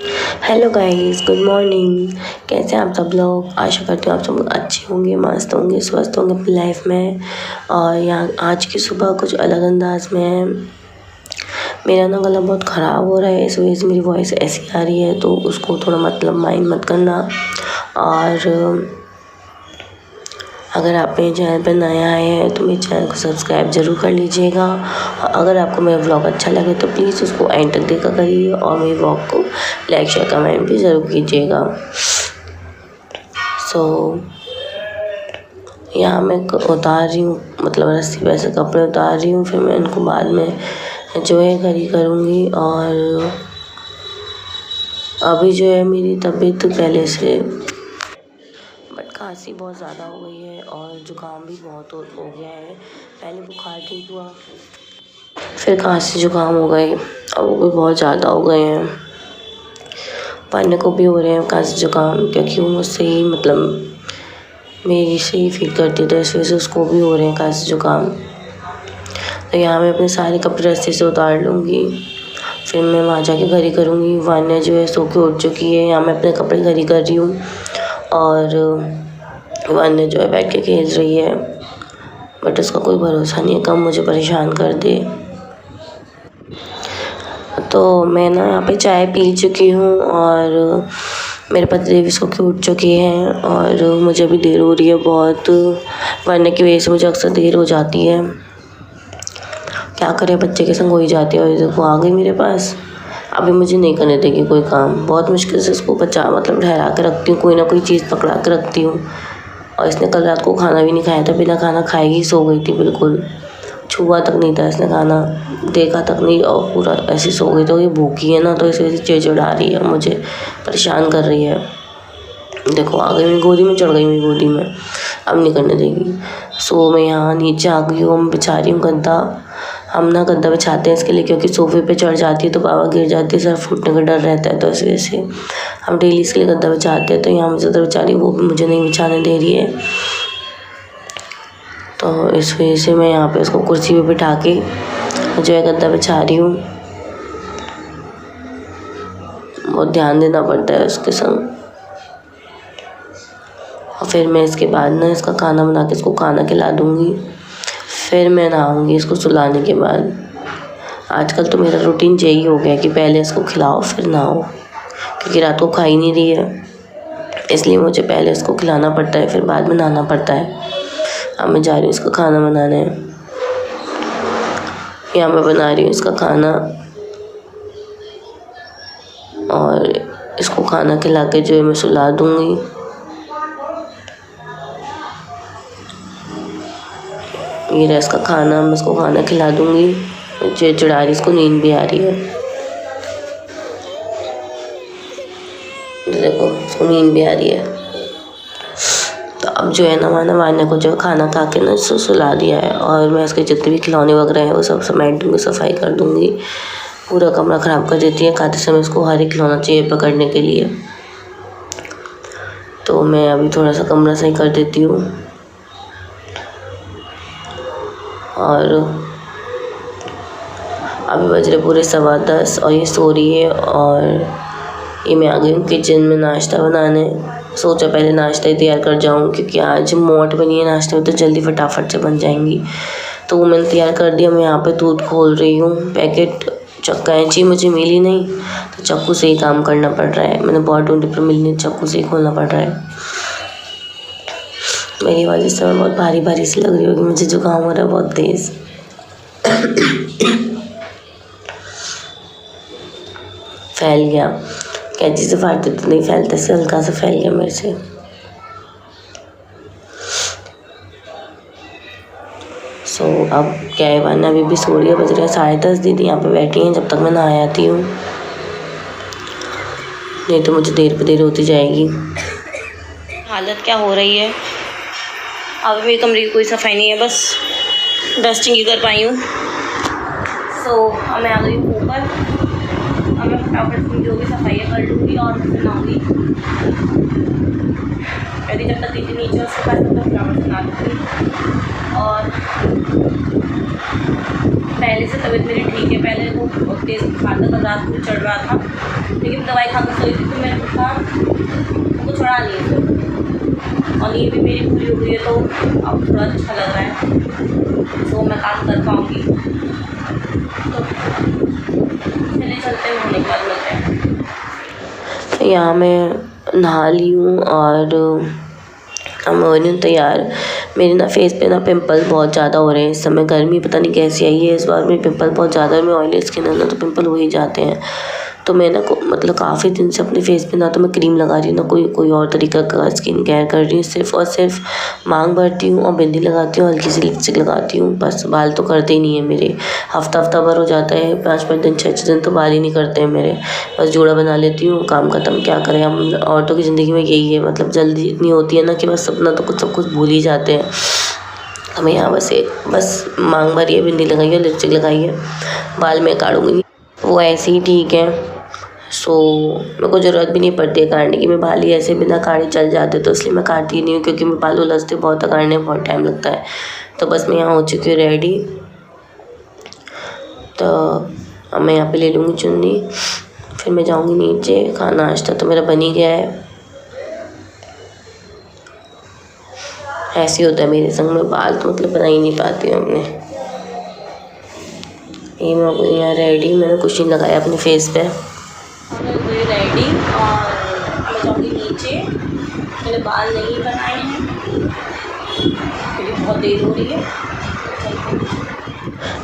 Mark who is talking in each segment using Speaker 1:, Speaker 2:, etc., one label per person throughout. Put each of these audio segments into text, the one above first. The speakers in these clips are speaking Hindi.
Speaker 1: Hello guys, good morning. कैसे हैं आप सब लोग? आशा करती हूँ आप सब लोग अच्छे होंगे, मस्त होंगे, स्वस्थ होंगे अपनी लाइफ में। और यहाँ आज की सुबह कुछ अलग अंदाज में है। मेरा ना गला बहुत ख़राब हो रहा है, इस वजह से मेरी वॉइस ऐसी आ रही है, तो उसको थोड़ा मतलब माइंड मत करना। और अगर आप मेरे चैनल पर नए आए हैं तो मेरे चैनल को सब्सक्राइब ज़रूर कर लीजिएगा। और अगर आपको मेरा व्लॉग अच्छा लगे तो प्लीज़ उसको एंड तक देखा करिए और मेरे व्लॉग को लाइक शेयर कमेंट भी ज़रूर कीजिएगा। यहाँ मैं उतार रही हूँ, मतलब रस्सी पे से कपड़े उतार रही हूँ, फिर मैं इनको बाद में जो है घड़ी करूँगी। और अभी जो है मेरी तबीयत पहले से खांसी बहुत ज़्यादा हो गई है और ज़ुकाम भी बहुत हो गया है। पहले बुखार ठीक हुआ, फिर खांसी ज़ुकाम हो गई, अब वो भी बहुत ज़्यादा हो गए हैं। पानी को भी हो रहे हैं खांसी ज़ुकाम, क्योंकि वो मुझसे ही मतलब मेरी से ही फील करती है, तो इस वजह से उसको भी हो रहे हैं खांसी ज़ुकाम। तो यहाँ मैं अपने सारे कपड़े रस्सी से उतार लूँगी, फिर मैं वहाँ जाके घड़ी करूँगी। वान्या जो है सो के उठ चुकी है, यहाँ मैं अपने कपड़े घड़ी कर रही हूँ और वान्या जो है बैठ के खेल रही है, बट उसका कोई भरोसा नहीं है, कब मुझे परेशान कर दे। तो मैं ना यहाँ पे चाय पी चुकी हूँ और मेरे पतिदेव इसको के उठ चुके हैं और मुझे अभी देर हो रही है बहुत। वरना की वजह से मुझे अक्सर देर हो जाती है, क्या करें, बच्चे के संग हो ही जाती है। और देखो आ गई मेरे पास, अभी मुझे नहीं करने देगी कोई काम। बहुत मुश्किल से इसको मतलब ठहरा के रखती हूँ, कोई ना कोई चीज़ पकड़ा के रखती हूँ। और इसने कल रात को खाना भी नहीं खाया था, बिना खाना खाए ही सो गई थी, बिल्कुल छुआ तक नहीं था इसने, खाना देखा तक नहीं, और पूरा ऐसी सो गई। तो ये भूखी है ना, तो इस वजह से चिड़चिड़ा रही है, मुझे परेशान कर रही है। देखो आ गई मेरी गोदी में, चढ़ गई मेरी गोदी में, अब नहीं करने देगी। सो मैं यहाँ नीचे आ गई हूँ, बिछा रही हूँ गद्दा। हम ना गद्दा बिछाते हैं इसके लिए, क्योंकि सोफे पे चढ़ जाती है तो बाबा गिर जाती है, सर फूटने का डर रहता है, तो इस वजह से हम डेली इसके लिए गद्दा बिछाते हैं। तो यहाँ मुझे तो बिछा रही हूँ, वो भी मुझे नहीं बिछाने दे रही है, तो इस वजह से मैं यहाँ पे उसको कुर्सी पे बिठा के जो है गद्दा बिछा रही हूँ। बहुत ध्यान देना पड़ता है उसके संग। और फिर मैं इसके बाद ना इसका खाना बना के इसको खाना खिला दूँगी, फिर मैं नहाऊँगी इसको सुलाने के बाद। आजकल तो मेरा रूटीन यही हो गया कि पहले इसको खिलाओ फिर नहाओ, क्योंकि रात को खा ही नहीं रही है, इसलिए मुझे पहले इसको खिलाना पड़ता है, फिर बाद में नहाना पड़ता है। अब मैं जा रही हूँ इसका खाना बनाने, यहाँ मैं बना रही हूँ इसका खाना और इसको खाना खिला के जो है मैं सुला दूँगी। ये रहा इसका खाना, मैं इसको खाना खिला दूँगी। चिड़चिड़ा रही, इसको नींद भी आ रही है, देखो इसको नींद भी आ रही है। तो अब जो है ना मैंने वान्या को जो खाना खा के ना सुला दिया है, और मैं इसके जितने भी खिलौने वगैरह हैं वो सब समेट दूँगी, सफाई कर दूँगी। पूरा कमरा ख़राब कर देती है, खाते समय इसको हर एक खिलौना चाहिए पकड़ने के लिए, तो मैं अभी थोड़ा सा कमरा सही कर देती हूँ। और अभी बज रहे पूरे 10:15 और ये सो रही है, और ये मैं आ गई हूँ किचन में नाश्ता बनाने। सोचा पहले नाश्ता ही तैयार कर जाऊँ, क्योंकि आज मोट बनी है नाश्ते में, तो जल्दी फटाफट से बन जाएंगी, तो वो मैंने तैयार कर दिया। मैं यहाँ पे दूध खोल रही हूँ, पैकेट कैंची मुझे मिली नहीं, तो चाकू से ही काम करना पड़ रहा है। मैंने बहुत ढूंढी पर मिली नहीं, चाकू से ही खोलना पड़ रहा है। मेरी आवाज़ इस समय बहुत भारी भारी सी लग रही होगी, मुझे जुकाम हो रहा है बहुत तेज़। फैल गया, कैंची से फाड़ते तो नहीं फैलता, से हल्का सा फैल गया मेरे से। सो अब क्या है, वान्या अभी भी सो रही है, बज रहे हैं 10:30। दीदी यहाँ पे बैठी हैं, जब तक मैं नहा आती हूँ, नहीं तो मुझे देर पे देर होती जाएगी। हालत क्या हो रही है, अब मेरे कमरे की कोई सफाई नहीं है, बस डस्टिंग ही कर पाई हूँ। सो अब मैं आ गई हूँ ऊपर, अब मैं फटाफट जो भी सफाई कर लूँगी और फिर नहाऊँगी। यदि जब तक दीदी नीचे उसके पास तब तक फटाफट बना दूँगी। और पहले से तबीयत मेरी ठीक है। पहले तो बहुत तेज़ बुखार था, कल रात को चढ़ रहा था, लेकिन दवाई खाकर सोई थी तो मेरा बुखार उनको छुड़ा लिया फिर, और नींद भी मेरी पूरी हो गई है तो अब थोड़ा अच्छा लग रहा है, तो मैं काम कर पाऊँगी। तो चलिए चलते हैं, होने के बाद मिलते हैं। यहाँ मैं नहा ली हूँ और अब मैं हो रही हूँ तैयार। मेरे ना फेस पे ना पिंपल बहुत ज़्यादा हो रहे हैं इस समय। गर्मी पता नहीं कैसी आई है इस बार, मेरे पिंपल बहुत ज़्यादा है। मैं ऑयली स्किन है ना, तो पिंपल हो ही जाते हैं। तो मैं ना मतलब काफ़ी दिन से अपने फेस पे ना तो मैं क्रीम लगा रही हूँ, ना कोई और तरीका का स्किन केयर कर रही हूँ। सिर्फ़ और सिर्फ मांग भरती हूँ और बिंदी लगाती हूँ, हल्की सी लिपस्टिक लगाती हूँ, बस। बाल तो करते ही नहीं है मेरे, हफ्ता भर हो जाता है, 5-5 दिन 6-6 दिन तो बाल ही नहीं करते हैं मेरे। बस जोड़ा बना लेती हूँ, काम खत्म। क्या करें, हम औरतों की ज़िंदगी में यही है, मतलब जल्दी इतनी होती है ना कि बस अपना तो सब कुछ भूल ही जाते हैं। हमें यहाँ बस मांग भरी है, बिंदी लगाई है, लिपस्टिक लगाई है, बाल मैं काटूँगी नहीं, वो ऐसे ही ठीक है। सो मेरे को ज़रूरत भी नहीं पड़ती है काटने की, मैं बाल ही ऐसे बिना काटे चल जाते, तो इसलिए मैं काटती ही नहीं हूँ, क्योंकि मैं बाल उलझते बहुत, काटने में बहुत टाइम लगता है। तो बस मैं यहाँ हो चुकी हूँ रेडी। तो अब मैं यहाँ पे ले लूँगी चुन्नी, फिर मैं जाऊँगी नीचे। खाना नाश्ता तो मेरा बन ही गया है। ऐसे ही होता है मेरे संग में, बाल तो मतलब बना ही नहीं पाती हूँ अपने। ये मैं अपने यहाँ रेडी, मैंने कुछ नहीं लगाया अपने फेस पे। मैं हुई रेडी और मैं जाऊँगी नीचे। मैंने बाल नहीं बनाए हैं क्योंकि बहुत देर हो रही है।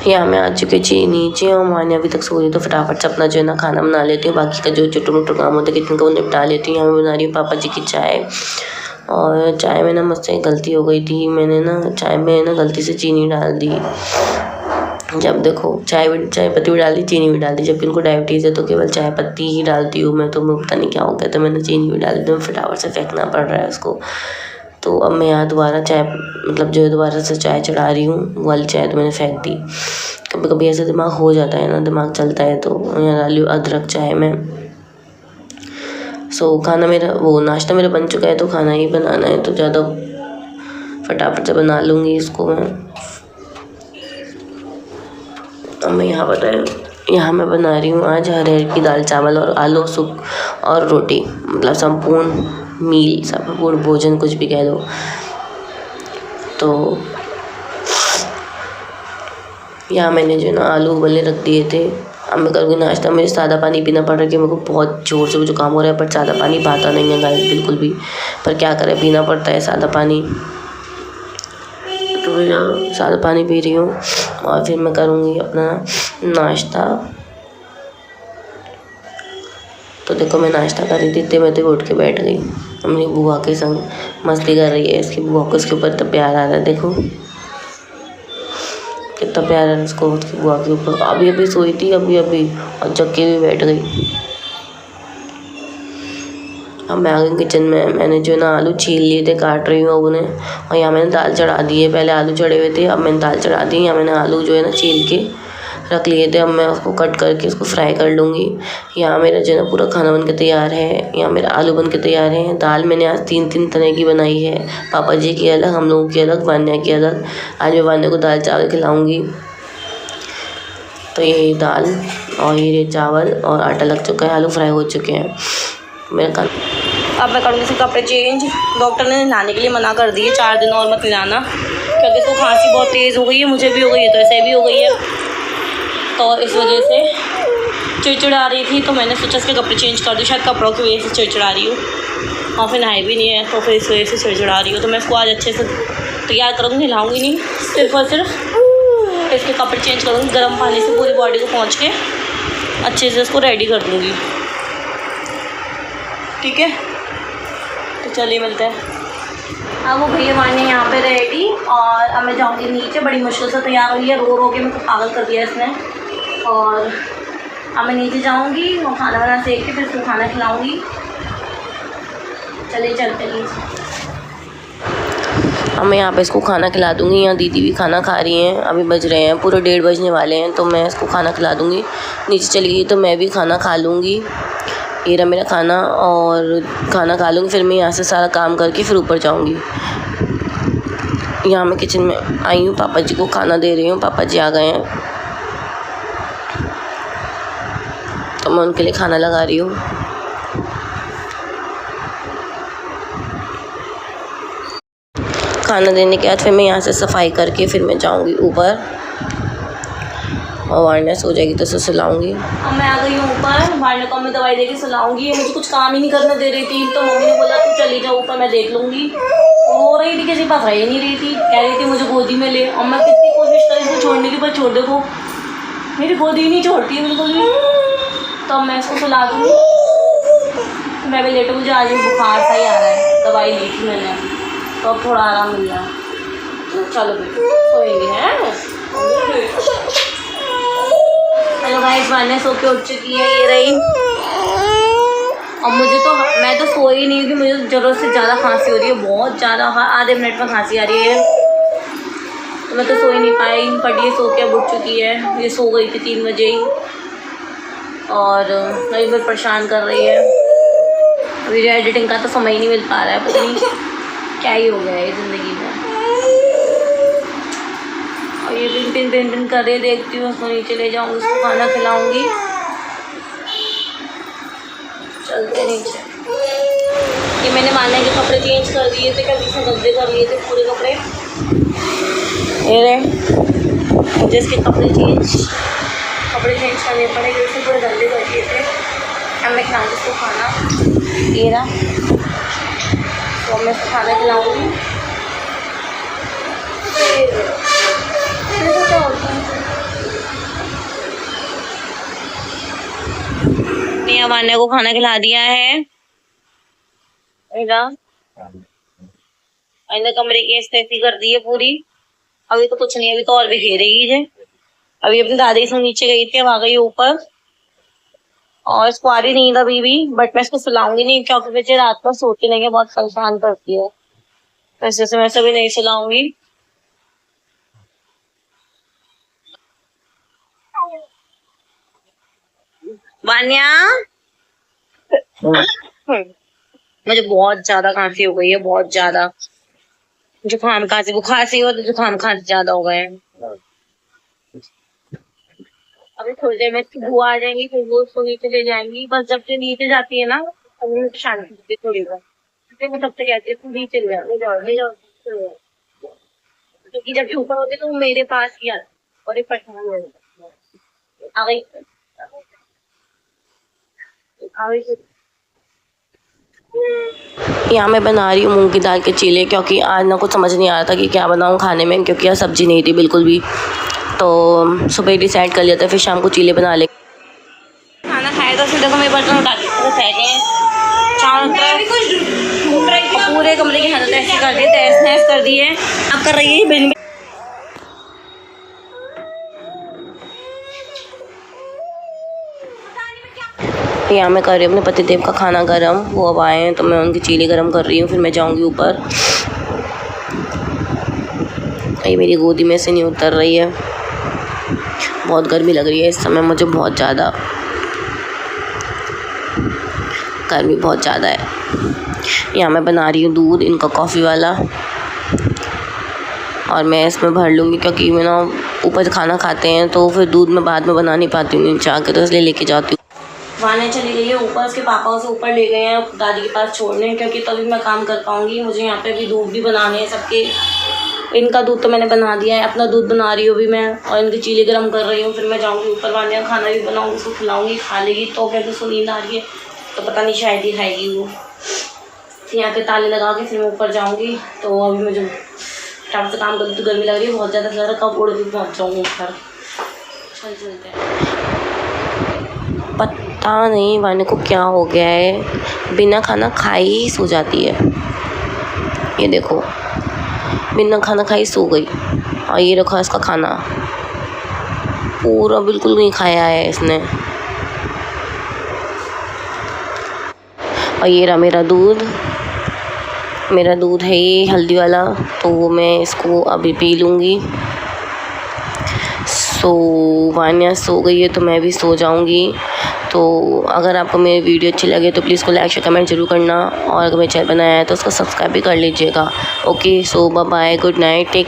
Speaker 1: यहाँ मैं आ चुकी थी नीचे और मान्य अभी तक सो रही, तो फटाफट से अपना जो है ना खाना बना लेती हूँ। बाकी का जो छोटे मोटे काम होता है किचन का, वो निपटा लेती हूँ। यहाँ मैं बना रही हूँ पापा जी की चाय। और चाय में ना मुझसे गलती हो गई थी, मैंने ना चाय में ना गलती से चीनी डाल दी। जब देखो चाय पत्ती भी डाल दी, चीनी भी डाल दी, जबकि उनको डायबिटीज़ है तो केवल चाय पत्ती ही डालती हूँ मैं। तो मैं पता नहीं क्या हो गया, तो मैंने चीनी भी डाल दी, तो फटाफट से फेंकना पड़ रहा है उसको। तो अब मैं यहाँ दोबारा चाय मतलब जो दोबारा से चाय चढ़ा रही हूँ, वो वाली चाय तो मैंने फेंक दी। कभी कभी ऐसा दिमाग हो जाता है ना, दिमाग चलता है। तो यहाँ डाली हूँ अदरक चाय में। सो खाना मेरा वो नाश्ता मेरा बन चुका है, तो खाना ही बनाना है, तो ज़्यादा फटाफट से बना लूँगी इसको मैं। अब मैं यहाँ मैं बना रही हूँ आज अरहर की दाल चावल और आलू सुख और रोटी, मतलब संपूर्ण मील, संपूर्ण भोजन कुछ भी कह दो। तो यहाँ मैंने जो ना आलू उबलने रख दिए थे। अब मैं करूँगी नाश्ता। मुझे सादा पानी पीना पड़ रहा है कि मेरे को बहुत ज़ोर से जुकाम हो रहा है, पर सादा पानी पाता नहीं है गाइस बिल्कुल भी, पर क्या करें, पीना पड़ता है सादा पानी। तो मैं सादा पानी पी रही हूँ और फिर मैं करूँगी अपना नाश्ता। तो देखो मैं नाश्ता कर रही थी, इतने में तो उठ के बैठ गई। अपनी बुआ के संग मस्ती कर रही है। इसकी बुआ को इसके ऊपर इतना प्यार आ रहा है, देखो कितना प्यार है इसको उसकी बुआ के ऊपर। अभी सोई थी अभी और जग के भी बैठ गई। अब मैं आ गई किचन में। मैंने जो है ना आलू छील लिए थे, काट रही हूँ अब उन्हें। और यहाँ मैंने दाल चढ़ा दी है, पहले आलू चढ़े हुए थे, अब मैंने दाल चढ़ा दी। यहाँ मैंने आलू जो है ना छील के रख लिए थे, अब मैं उसको कट करके उसको फ्राई कर लूँगी। यहाँ मेरा जो है ना पूरा खाना बन के तैयार है। यहाँ मेरा आलू बन के तैयार है। दाल मैंने आज 3 तरह की बनाई है, पापा जी की अलग, हम लोगों की अलग, वान्या की अलग। आज मैं वान्या को दाल चावल खिलाऊँगी। तो ये दाल और ये चावल और आटा लग चुका है, आलू फ्राई हो चुके हैं मेरा। अब मैं करूँगी इसके कपड़े चेंज। डॉक्टर ने नहाने के लिए मना कर दिए, 4 दिन और मत नहाना, क्योंकि इसको खांसी बहुत तेज़ हो गई है, मुझे भी हो गई है, तो ऐसे भी हो गई है। तो इस वजह से चिड़चिड़ा रही थी, तो मैंने सोचा इसके कपड़े चेंज कर दूँ। शायद कपड़ों की वजह से चिड़चिड़ा रही हूँ, और फिर नहाई भी नहीं है, तो फिर इस वजह से चिड़चिड़ा रही हूँ। तो मैं इसको आज अच्छे से तैयार करूँगी, नहाऊँगी नहीं, सिर्फ और सिर्फ इसके कपड़े चेंज करूँगी। गर्म पानी से पूरी बॉडी को पोंछ के अच्छे से इसको रेडी कर दूँगी, ठीक है। तो चलिए मिलते हैं। अब वो भैया वाने यहाँ पे रेडी, और अब मैं जाऊँगी नीचे। बड़ी मुश्किल से तैयार हुई है, रो के मेरे को पागल कर दिया इसने। और अब मैं नीचे जाऊँगी और खाना वाना सेक के फिर इसको खाना खिलाऊँगी। चलिए चलते नीचे। अब मैं यहाँ पे इसको खाना खिला दूँगी। यहाँ दीदी भी खाना खा रही हैं, अभी बज रहे हैं पूरे 1:30 बजने वाले हैं, तो मैं इसको खाना खिला दूँगी। नीचे चली गई तो मैं भी खाना खा लूँगी। ये रहा मेरा खाना, और खाना खा लूँगी, फिर मैं यहाँ से सारा काम करके फिर ऊपर जाऊँगी। यहाँ मैं किचन में आई हूँ, पापा जी को खाना दे रही हूँ। पापा जी आ गए हैं, तो मैं उनके लिए खाना लगा रही हूँ। खाना देने के बाद फिर मैं यहाँ से सफाई करके फिर मैं जाऊँगी ऊपर और वारना सो जाएगी तो उसे सुलाऊंगी। अब मैं आ गई हूँ ऊपर, वारना को मैं दवाई देके सुलाऊंगी। मुझे कुछ काम ही नहीं करने दे रही थी, तो मम्मी ने बोला तू चली जाओ ऊपर, मैं देख लूँगी। रो रही थी, किसी पास रह नहीं रही थी, कह रही थी मुझे गोदी में ले। और मैं कितनी कोशिश करी इसको छोड़ने की, पर छोड़ देखो मेरी गोदी ही नहीं छोड़ती बिल्कुल भी। तो अब मैं इसको सुला दूँगी। मैं भी लेटू, मुझे आज भी बुखार सा ही आ रहा है, दवाई ली थी मैंने, तो अब थोड़ा आराम मिल रहा है। चलो बेटा सोएंगे हैं। हेलो गाइस, वारना सो के उठ चुकी है, ये रही। अब मुझे तो, मैं तो सोई नहीं क्योंकि मुझे ज़रूरत से ज़्यादा खांसी हो रही है, बहुत ज़्यादा। आधे मिनट में खांसी आ रही है, तो मैं तो सो ही नहीं पाई। पर ये सो के अब उठ चुकी है, ये सो गई थी 3 बजे ही, और कई बार परेशान कर रही है। वीडियो एडिटिंग का तो समय ही नहीं मिल पा रहा है, पता नहीं क्या ही हो गया है ज़िंदगी में। और ये बिन कर रही, देखती हूँ उसको नीचे ले जाऊँगी, उसको खाना खिलाऊँगी। चलते नीचे। ये मैंने माना के कपड़े चेंज कर दिए थे, कभी से गंदे कर लिए थे पूरे कपड़े। ये रहे मुझे इसके कपड़े चेंज करने पड़े, क्योंकि पूरे गंदे कर दिए थे। अब मैं खिलाऊँगी उसको खाना, ये रहा। तो मैं उसको खाना खिलाऊँगी। वारना को खाना खिला दिया है। कमरे की स्थिति कर दी है पूरी। अभी तो कुछ नहीं, अभी तो और भी घेरेगी है। अभी अपनी दादी से नीचे गई थी, अब आ गई ऊपर, और इसको आ रही नींद अभी भी, बट मैं इसको सुलाऊंगी नहीं क्योंकि मुझे रात को सोती नहीं है, बहुत परेशान करती है। वैसे से मैं सभी नहीं सुलाऊंगी। वान्या मुझे बहुत ज्यादा खांसी हो गई है, बहुत ज्यादा। जुकाम खांसी, बुखार से हो तो जुकाम खांसी ज्यादा हो गए हैं। अभी थोड़ी देर में बुआ आ जाएंगी, फिर वो उसको नीचे ले जाएंगी। बस जब से नीचे जाती है ना, तब शांति होती है थोड़ी देर। मैं तब से कहती है तू नीचे ले जाओ ले जाओ। क्योंकि जब ऊपर होते तो वो मेरे पास ही आती और एक परेशान हो आ गई। यहाँ मैं बना रही हूँ मूंग की दाल के चीले, क्योंकि आज ना कुछ समझ नहीं आ रहा था कि क्या बनाऊँ खाने में, क्योंकि यार सब्जी नहीं थी बिल्कुल भी। तो सुबह ही डिसाइड कर लिया था, फिर शाम को चीले बना ले। खाना खाया तो फिर देखो मेरे बर्तन उठा के फेंके हैं चारों तरफ, पूरे कमरे की हालत ऐसी कर दी, तहस नहस कर दी है। अब कर रही है बिन। यहाँ मैं कर रही हूँ अपने पतिदेव का खाना गरम, वो अब आए हैं तो मैं उनकी चीले गरम कर रही हूँ, फिर मैं जाऊँगी ऊपर। ये मेरी गोदी में से नहीं उतर रही है, बहुत गर्मी लग रही है इस समय मुझे, बहुत ज़्यादा गर्मी बहुत ज़्यादा है। यहाँ मैं बना रही हूँ दूध इनका कॉफ़ी वाला, और मैं इसमें भर लूँगी क्योंकि मैं ना ऊपर खाना खाते हैं तो फिर दूध में बाद में बना नहीं पाती हूँ नीचे आके, तो इसलिए लेके जाती हूँ। वारना चली गई है ऊपर, उसके पापा उसे ऊपर ले गए हैं दादी के पास छोड़ने, क्योंकि तभी मैं काम कर पाऊँगी। मुझे यहाँ पे भी दूध भी बनाने हैं सबके। इनका दूध तो मैंने बना दिया है, अपना दूध बना रही हूँ अभी मैं, और इनकी चीले गरम कर रही हूँ। फिर मैं जाऊँगी ऊपर, वारना खाना भी बनाऊँगी, उसको खिलाऊँगी, खा लेगी। तो फिर उसको नींद आ रही है तो पता नहीं शायद ही खाएगी वो। यहाँ पे ताले लगा के फिर मैं ऊपर जाऊँगी। तो अभी मुझे टाइम से काम करती तो गर्मी लग रही है बहुत ज़्यादा, ज़्यादा कब उड़ के पहुँच जाऊँगी ऊपर। चलते हैं। पता नहीं वारना को क्या हो गया है, बिना खाना खाए ही सो जाती है। ये देखो बिना खाना खाई सो गई, और ये रखा इसका खाना पूरा बिल्कुल नहीं खाया है इसने। और ये रहा मेरा दूध है ये हल्दी वाला, तो वो मैं इसको अभी पी लूँगी। वारना सो गई है तो मैं भी सो जाऊँगी। तो अगर आपको मेरी वीडियो अच्छी लगे तो प्लीज़ को लाइक शेयर कमेंट जरूर करना, और अगर मेरे चैनल बनाया है तो उसको सब्सक्राइब भी कर लीजिएगा। Okay, so bye bye, good night, take care.